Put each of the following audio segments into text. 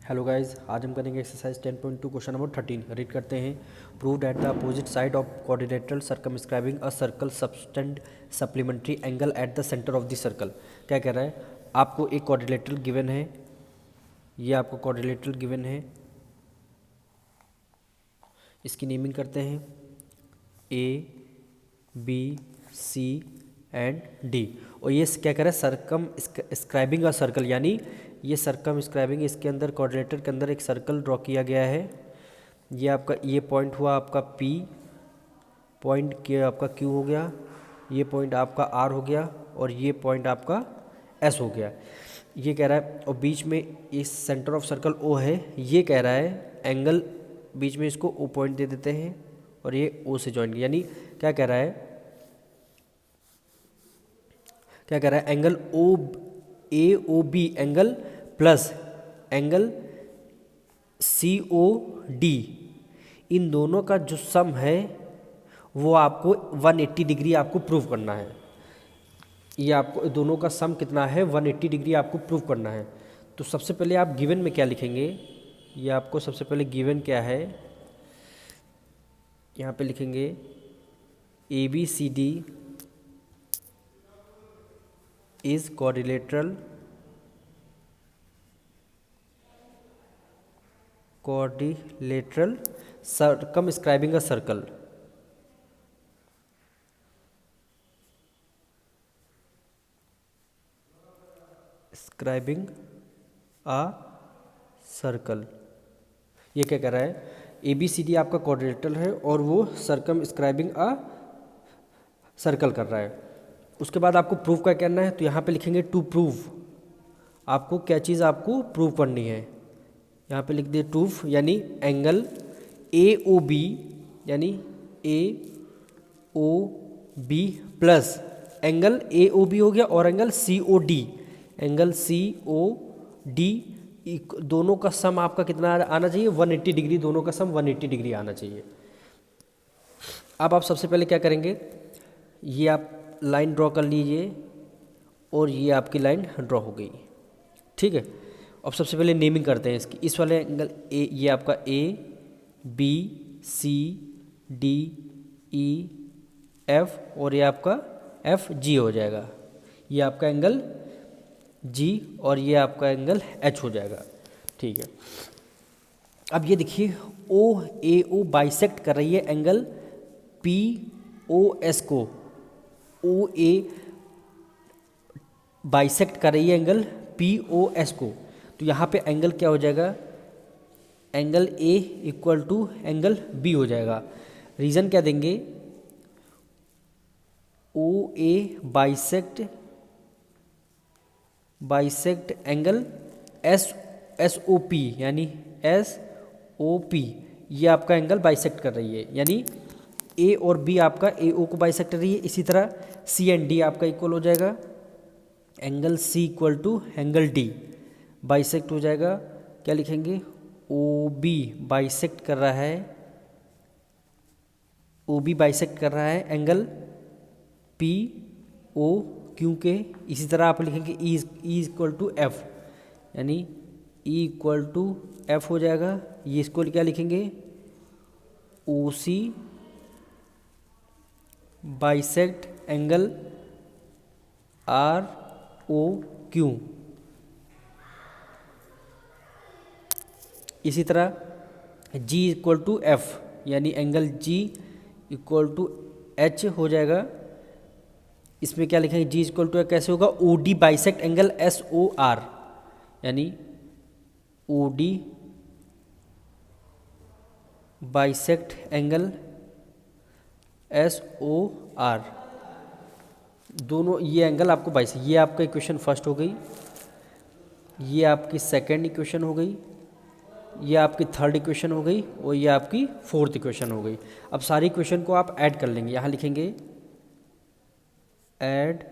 Hello guys, आज हम करेंगे एक्सरसाइज 10.2 क्वेश्चन नंबर 13। रीड करते हैं। Prove at the opposite side of quadrilateral circumscribing a circle subtend supplementary angle at the centre of the circle. क्या कह रहा है? आपको एक क्वाड्रिलेटरल गिवन है, ये आपको क्वाड्रिलेटरल गिवन है, इसकी नेमिंग करते हैं A B C and D. और ये क्या कह रहा है? सर्कम स्क्राइबिंग अ सर्कल, यानी ये सर्कम स्क्राइबिंग, इसके अंदर क्वाड्रिलेटर के अंदर एक सर्कल ड्रॉ किया गया है। ये आपका ये पॉइंट हुआ आपका पी, पॉइंट के आपका क्यू हो गया, ये पॉइंट आपका आर हो गया और ये पॉइंट आपका एस हो गया। ये कह रहा है, और बीच में इस सेंटर ऑफ सर्कल ओ है। ये कह रहा है एंगल, बीच में इसको ओ पॉइंट दे देते हैं और ये ओ से ज्वाइन, यानी क्या कह रहा है? क्या कह रहा है? Angle O A O B angle plus angle C O D, इन दोनों का जो सम है वो आपको 180 डिग्री आपको प्रूव करना है। ये आपको दोनों का सम कितना है? 180 डिग्री आपको प्रूव करना है। तो सबसे पहले आप गिवन में क्या लिखेंगे? ये आपको सबसे पहले गिवन क्या है, यहाँ पे लिखेंगे A B C D is quadrilateral circumscribing a circle. Scribing a circle, ये क्या कह रहा है? ए बी सी डी आपका क्वाड्रिलेटरल है और वो सर्कम स्क्राइबिंग अ सर्कल कर रहा है। उसके बाद आपको प्रूव क्या करना है? तो यहाँ पे लिखेंगे टू प्रूव। आपको क्या चीज़ आपको प्रूव करनी है? यहाँ पे लिख दिए प्रूफ, यानी एंगल ए ओ बी, यानी A O B plus angle A O B हो गया और angle C O D, angle C O D, दोनों का सम आपका कितना आना चाहिए? 180 डिग्री, दोनों का सम 180 डिग्री आना चाहिए। अब आप सबसे पहले क्या करेंगे? ये आप लाइन ड्रॉ कर लीजिए और ये आपकी लाइन ड्रॉ हो गई, ठीक है। अब सबसे पहले नेमिंग करते हैं इसकी। इस वाले एंगल ए, ये आपका A B C D E F और ये आपका एफ जी हो जाएगा। ये आपका एंगल जी और ये आपका एंगल एच हो जाएगा, ठीक है। अब ये देखिए, ओ ए ओ बाइसेक्ट कर रही है एंगल पी ओ एस को, ओ ए बाइसेक्ट कर रही है एंगल पी ओ एस को। तो यहाँ पे एंगल क्या हो जाएगा? Angle A equal to angle B हो जाएगा। रीज़न क्या देंगे? O A bisect angle S O P, यानी एस ओ पी, ये आपका एंगल बाइसेक्ट कर रही है, यानी ए और बी आपका ए ओ को बाइसेक्ट कर रही है। इसी तरह सी एंड डी आपका इक्वल हो जाएगा, angle C equal to angle D bisect हो जाएगा। क्या लिखेंगे? ओ बी बाइसेक्ट कर रहा है, ओ बी बाइसेक्ट कर रहा है एंगल पी ओ क्यू के। इसी तरह आप लिखेंगे ई इक्वल टू एफ, यानी ई इक्वल टू एफ हो जाएगा। ये इसको क्या लिखेंगे? O C bisect angle R O Q. इसी तरह G इक्वल टू एफ, यानी angle G equal to H हो जाएगा। इसमें क्या लिखेंगे? G इक्वल टू कैसे होगा? O D bisect angle S O R, यानी O D bisect angle S O R. दोनों ये एंगल आपको बाइसेक्ट, ये आपका इक्वेशन फर्स्ट हो गई, ये आपकी सेकेंड इक्वेशन हो गई, ये आपकी थर्ड इक्वेशन हो गई और ये आपकी फोर्थ इक्वेशन हो गई। अब सारी इक्वेशन को आप ऐड कर लेंगे। यहाँ लिखेंगे ऐड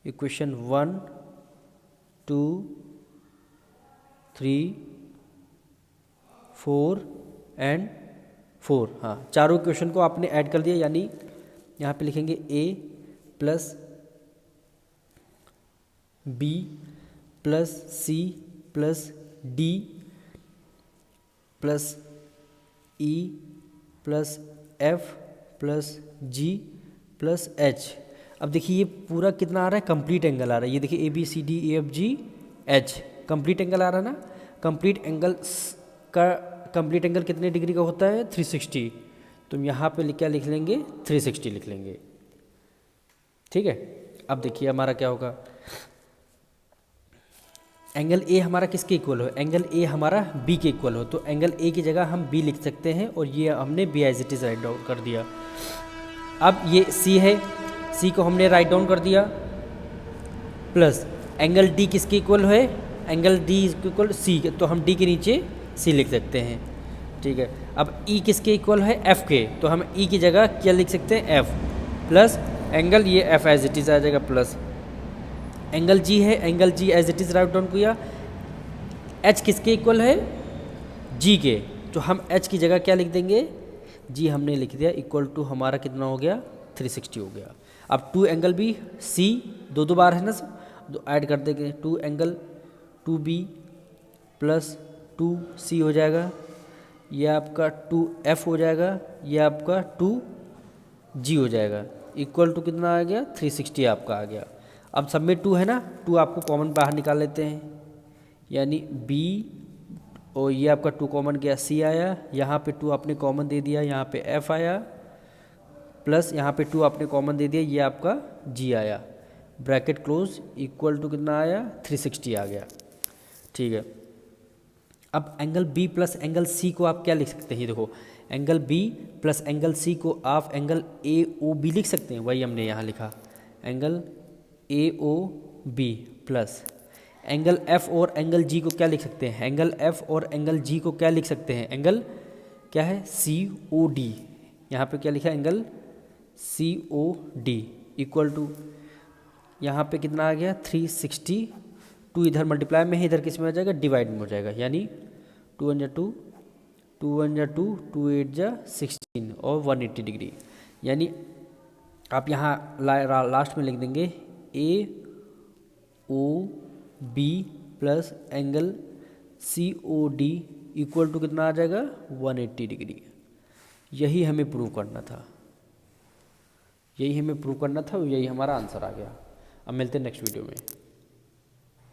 इक्वेशन 1 2 3 4 एंड 4। हाँ, चारों इक्वेशन को आपने ऐड कर दिया, यानी यहाँ पे लिखेंगे A plus B plus C plus D plus E plus F plus G plus H. अब देखिए ये पूरा कितना आ रहा है, कंप्लीट एंगल आ रहा है। ये देखिए A B C D E F G H, complete angle आ रहा है ना। कंप्लीट एंगल कितने डिग्री का होता है, 360। तुम यहाँ पे क्या लिख लेंगे, 360 लिख लेंगे। ठीक है, अब देखिए हमारा क्या होगा, एंगल ए हमारा किसके इक्वल हो, एंगल ए हमारा बी के इक्वल हो। तो एंगल ए की जगह हम बी लिख सकते हैं और ये हमने B as it is write down कर दिया। अब ये सी है, सी को हमने राइट डाउन कर दिया, प्लस एंगल डी किसके इक्वल है, एंगल डी इक्वल सी, तो हम डी के नीचे सी लिख सकते हैं। ठीक है, अब ई किसके इक्वल है, एफ के, तो हम ई की जगह क्या लिख सकते हैं, एफ, प्लस एंगल ये एफ एज इट इज़ आ जाएगा, प्लस एंगल जी है, angle G as it is write down किया। एच किसके इक्वल है, जी के, तो हम एच की जगह क्या लिख देंगे, जी हमने लिख दिया, इक्वल टू हमारा कितना हो गया, 360 हो गया। अब टू एंगल बी सी, दो बार है ना सब, तो ऐड कर देंगे, two angle two B plus two C हो जाएगा, ये आपका टू एफ हो जाएगा, ये आपका टू जी हो जाएगा, इक्वल टू कितना आ गया, 360 आपका आ गया। अब सब में टू है ना, टू आपको कॉमन बाहर निकाल लेते हैं, यानी बी और ये आपका टू कॉमन गया, सी आया, यहाँ पे टू आपने कॉमन दे दिया, यहाँ पे एफ आया, प्लस यहाँ पे टू आपने कॉमन दे दिया, ये आपका जी आया, ब्रैकेट क्लोज, इक्वल टू कितना आया, 360 आ गया। ठीक है, अब angle B plus angle C को आप क्या लिख सकते हैं, देखो angle B plus angle C को आप एंगल ए ओ बी लिख सकते हैं, वही हमने यहाँ लिखा, angle A O B, plus angle F और एंगल जी को क्या लिख सकते हैं, एंगल एफ और एंगल जी को क्या लिख सकते हैं, एंगल क्या है, सी ओ डी, यहाँ पे क्या लिखा है, angle C O D, equal to यहाँ पे कितना आ गया, 360, टू इधर मल्टीप्लाई में है, इधर किस में आ जाएगा, डिवाइड में हो जाएगा, यानी 2 1 2, 2 1 2, 2 8 16 और 180 डिग्री। यानी आप यहाँ लास्ट में लिख देंगे A O B plus angle C O D equal to कितना आ जाएगा, 180 डिग्री। यही हमें प्रूव करना था, यही हमें प्रूव करना था, यही हमारा आंसर आ गया। अब मिलते हैं नेक्स्ट वीडियो में।